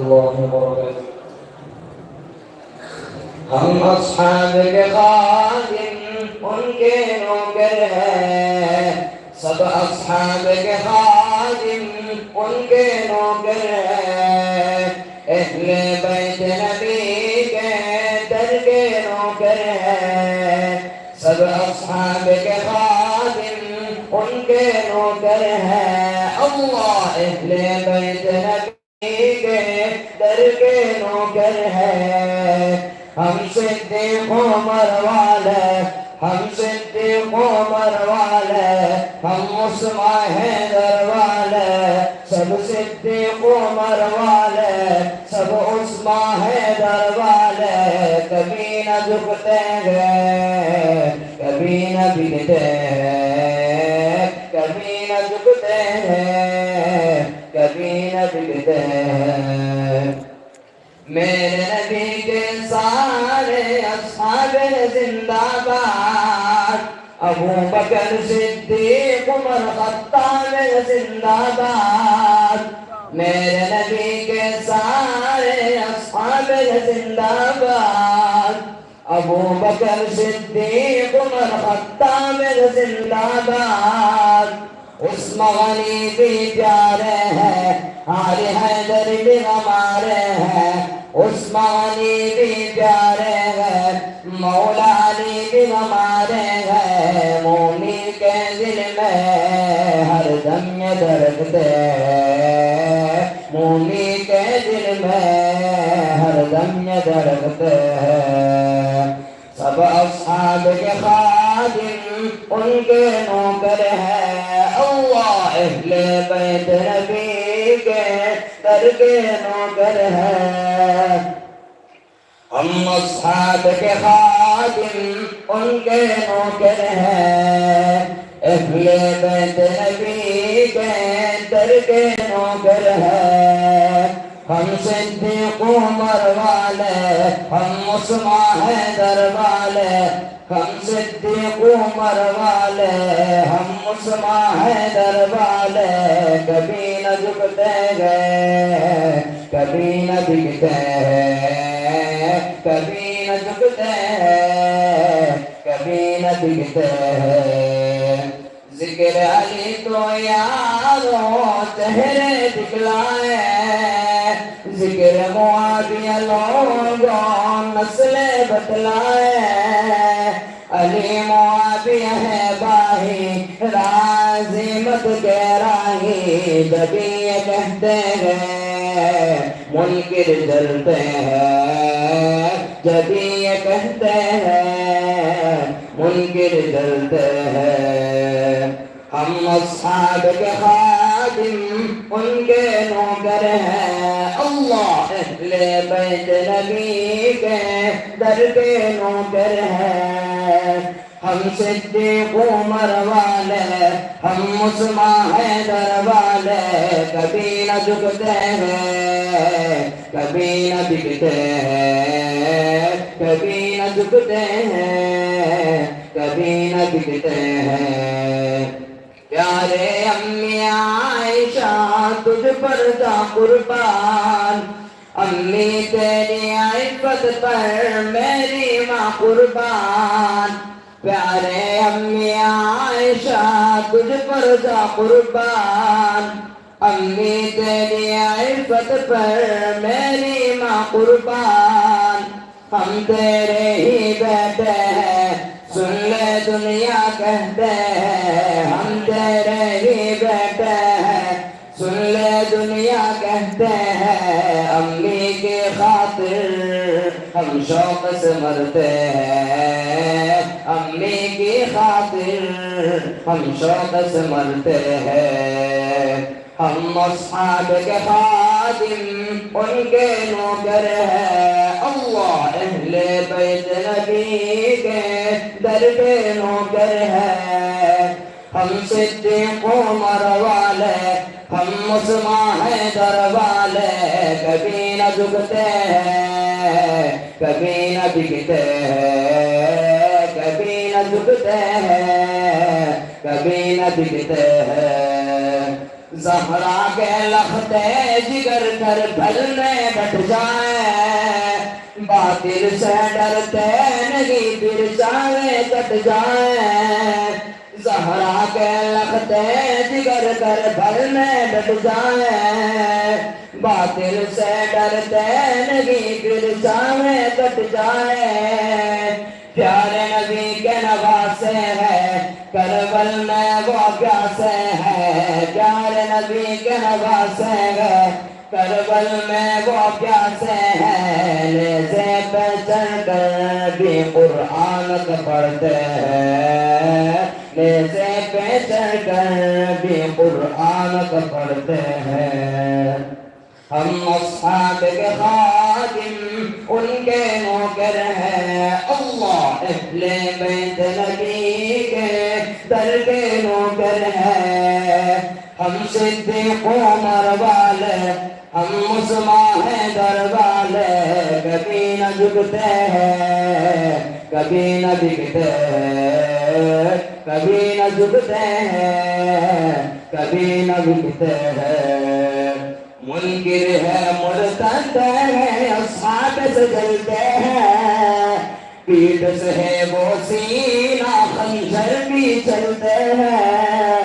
الله وبركاته. ہم اصحاب کے خادم ان کے نوکر ہیں، سب اصحاب کے خادم ان کے نوکر ہیں، اہل بیت نبی کے در کے نوکر ہیں، سب اصحاب کے خادم ان کے نوکر ہیں، اللہ اہل بیت نبی کے در کے نوکر ہیں، ہم صدیق عمر والے، ہم صدیق عمر والے، ہم عثمان حیدر والے، سب صدیق عمر والے، سب عثمان حیدر والے، کبھی نہ جھکتے ہیں، کبھی نہ بگڑتے ہیں، کبھی نہ جھکتے ہیں، کبھی نہ بگڑتے ہیں، میرے نبی کے سارے اصحاب زندہ باد، ابو بکر صدیق عمر خطاب زندہ باد، میرے نبی کے سارے اصحاب زندہ باد، ابو بکر صدیق عمر خطاب زندہ باد، عثمان غنی بھی پیارے ہیں، علی حیدر بھی ہمارے ہیں، عثمان غنی بھی پیارے ہیں، مولا علی بھی ہمارے ہیں، مومن کے دل میں ہر دم یہ دھڑکتے ہیں، مومن کے دل میں ہر دم یہ دھڑکتے ہیں، سب اصحاب کے خادم ان کے نوکر ہیں، اللہ اہل بیت نبی کے در کے نوکر ہیں، ہم اصحاب کے خادم ان کے نوکر ہیں، اہل بیت نبی کے در کے نوکر ہیں، ہم صدیق عمر والے، ہم عثمان حیدر والے، ہم صدیق عمر والے، ہم عثمان حیدر والے، کبھی نہ جھکتے گئے، کبھی نہ بگڑتے ہیں، کبھی نہ جھکتے ہیں، کبھی نہ بگڑتے ہیں، ذکر علی تو یارو چہرے دکھلائے، ذکر معاویہ لوگوں نسل بتلائے، علی معاویہ ہے باہی راضی مت کے راہی، جب یہ کہتے ہیں منکر جلتے ہیں، جب یہ کہتے ہیں منکر جلتے ہیں، ہم اصحاب کے خادم ان کے نوکر ہیں، اللہ اہل بیت نبی کے در کے نوکر ہیں، ہم صدیق عمر والے، ہم عثمان حیدر والے، کبھی نہ جھکتے ہیں، کبھی نہ بگڑتے ہیں، کبھی نہ جھکتے ہیں، کبھی نہ بگڑتے ہیں، پیارے امی عائشہ تجھ پر جا قربان، امی تیری عفت پر میری ماں قربان، پیارے امی عائشہ تجھ پر جا قربان، امی تیری عفت پر میری ماں قربان، ہم تیرے ہی بیٹے ہیں سن لے دنیا کہتے ہیں، ہم تیرے ہی بیٹے ہیں سن لے دنیا کہتے ہیں، امی کی خاطر ہم شوق سے مرتے ہیں، امی کی خاطر ہم شوق سے مرتے ہیں، ہم اصحاب کے خادم ان کے نوکر ہیں، اللہ اہل بیت نبی کے در کے نوکر ہیں، ہم صدیق عمر والے، ہم عثمان حیدر والے، کبھی نہ جھکتے ہیں، کبھی نہ بگڑتے ہیں، کبھی نہ جھکتے ہیں، کبھی نہ بگڑتے ہیں، زہرا کے لختے جگر کر پھلنے ڈٹ جائیں، باطل سے ڈرتے نہیں پھر چاہے کٹ جائیں، زہرا کے لختے جگر کر پھلنے ڈٹ جائیں، باطل سے ڈرتے نہیں پھر چاہے کٹ جائیں، پیارے نبی کے نواسے ہیں کربل میں وہ پیاسے ہیں، پیارے نبی کے نواسے ہیں کربل میں وہ پیاسے ہیں، نیزے پہ چڑھ کر بھی قرآن کو پڑھتے ہیں، نیزے پہ چڑھ کر بھی قرآن کو پڑھتے ہیں، ہم اصحاب کے خادم ان کے نوکر ہیں، اللہ اہل بیت نبی کے در کے نوکر ہیں، ہم صدیق عمر والے ہم مسلمان ہیں در والے، کبھی نہ جھکتے ہیں کبھی نہ بکتے ہیں، کبھی نہ جھکتے ہیں کبھی نہ بکتے ہیں، منکر ہے مرتد ہے اصحاب سے جلتے ہیں، پیٹ سے ہے وہ سینہ خنجر بھی چلتے ہیں،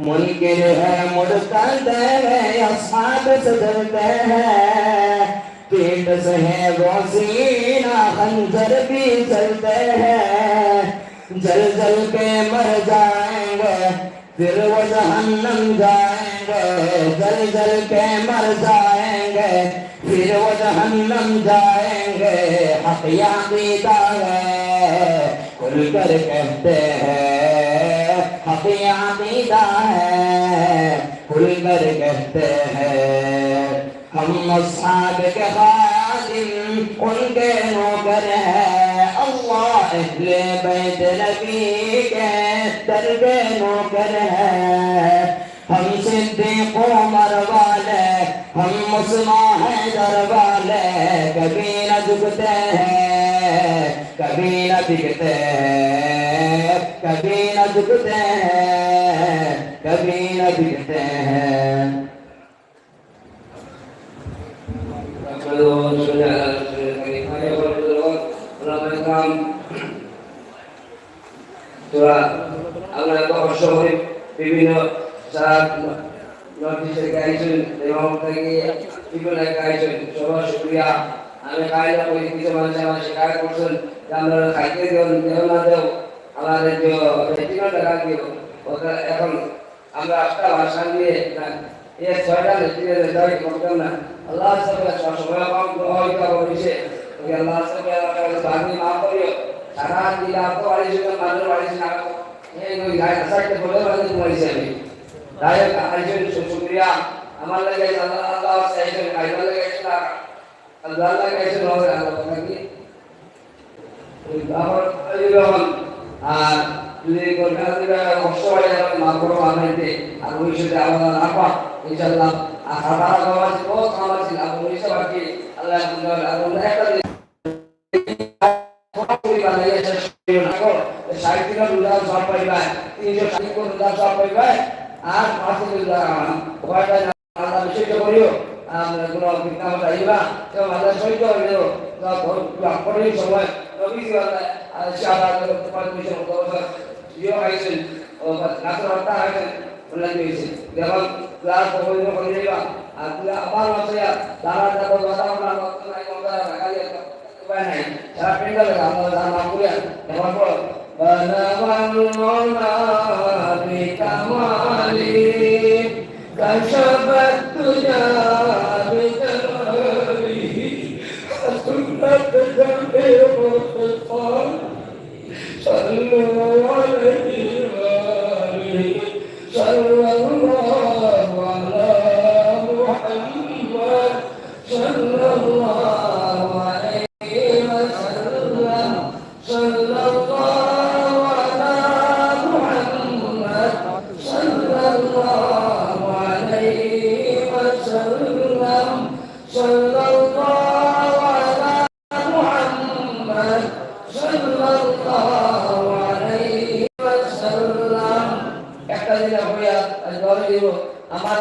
منکر ہے مرتد ہے اصحاب سے جلتے ہیں، پیٹ سے ہے وہ سینہ خنجر بھی چلتے ہیں، جل جل کے مر جائیں گے پھر وہ جہنم جائیں گے، جل جل کے مر جائیں گے پھر وہ جہنم جائیں گے، حق عقیدہ ہے کھل کر کہتے ہیں، حق عقیدہ ہے کھل کر کہتے ہیں، ہم اصحاب کے خادم ان کے نوکر ہیں، اللہ اہل بیت نبی کے در کے نوکر ہیں، ہم صدیق عمر والے ہم مسلمان ہیں در والے، کبھی نہ جھکتے ہیں کبھی نہ بکتے ہیں، کبھی نہ جھکتے ہیں کبھی نہ بکتے ہیں۔ বিভিন্ন যারা নর্থ ইস্টে গাইছেন এবং থেকে বিভিন্ন গাইছেন সবার শুক্রিয়া। আমি কায়দা করি কিছু মানুষ আমার শিকার করছেন যে আমরা খাইতে দেও না দেও আমাদের যে ব্যক্তিগত টাকা দিও ওটা এখন আমরা একটা ভাষা নিয়ে এই ছয়টা নেতৃত্বে দাবি করতাম না। আল্লাহ সময় কম প্রভাবিত করেছে আল্লাহ বাঙি মা করিও সারা দিন আপনি বাড়ির মানুষ বাড়ির না এই গায়ে আসাইতে বলে বাড়ি মরেছি আমি তাই আইজন শুক্রিয়া আমার লাগে আল্লাহ আল্লাহ সাইজন কাইদা লাগে আল্লাহ লাগে আইজন হবে আল্লাহ নাকি ওই বাবার আলিরহমান আর যদি কলকাতা কষ্ট হয় মা বড় আমাইতে আর ওই সাথে আল্লাহ আপা ইনশাআল্লাহ আর সারা গাওয়াজ বহুত কাম আছে আর ওই সব কি আল্লাহ আল্লাহ একটা সাহিত্যিক রোজা সব পাইবা 360 কোন রোজা সব পাইবা আর 500 রোজা ওয়াটা আল্লাহ বিশেষ করিও আমরা কোন বিজ্ঞান চাইবা তো আল্লাহ সহ্য হইলো তো আপনি সময় নবী আল্লাহ শাবাত পারমিশন করতে ইও আইছেন ও নাসরাতা আইছেন বলেন দিয়েছে যখন ক্লাস পড়িও করিবা আর আবার আছে দাঁড়া দাঁড়া দাঁড়া নাই কোনটা রাখালি নাই সারা পেন্ডাল আমরা নাম করে এখন বল বলওয়ানা বিকামালি কশবত তুজা বিজলি সুন্নত জবে মুস্তাফা সাল্লাল্লাহু আলাইহি সাল্লাল্লাহু আলা মুহাম্মদ সাল্লাল্লাহু আলাইহি ওয়াসাল্লাম সাল্লাল্লাহু আলা মুহাম্মদ সাল্লাল্লাহু আলাইহি ওয়াসাল্লাম সাল্লাল্লাহু আলা মুহাম্মদ সাল্লাল্লাহু আলাইহি ওয়াসাল্লাম একটা দিন হইয়া আজ বলে দিব আমার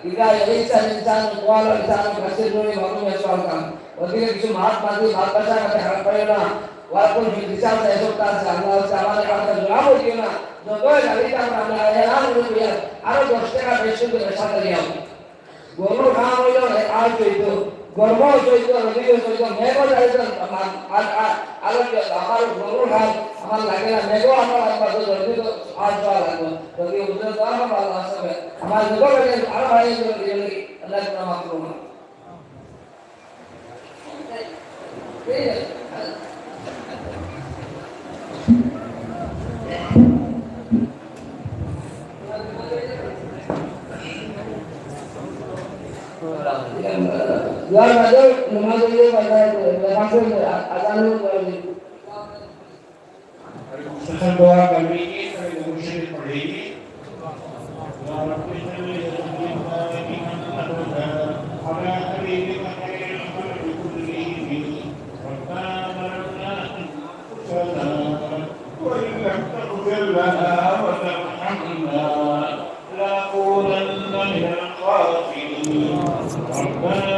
إذا يعيش الإنسان طوال لسانه كثير من معلوم يسوع كم وذلك কিছু মাছ মাঝি ভাত বাসা কাছে খারাপ পারে না ওয়াকুল ফি লিসান এসব কাজ আল্লাহ তাআলা কাছে জবাব দিও না যতই গালিটা আমরা এলান করি আরো 10 টাকা বেশি করে সাথে দিও গরু খাওয়া হইল আর চইতো গর্ব চইতো নদীও চইতো মেঘ যাইতো আলোকে আমার গরু খাও আমার লাগে না মেঘ আমার আমার জলদি তো আর যাওয়া লাগবে যদি উদ্যোগ দেওয়া হবে আল্লাহ সবে আমার যুবক আরো ভাই দিলে আল্লাহ তাআলা মাফ করুন Luar ada nama dia pada langsung azan Pesan doa kami ini kami berusaha pergi. Dalam Kristen ini iman doa. Apa hari ini kami akan berkumpul ini. Pertama salam. وإن لم تغفر لنا وترحمنا لنكونن من الخاسرين. ربنا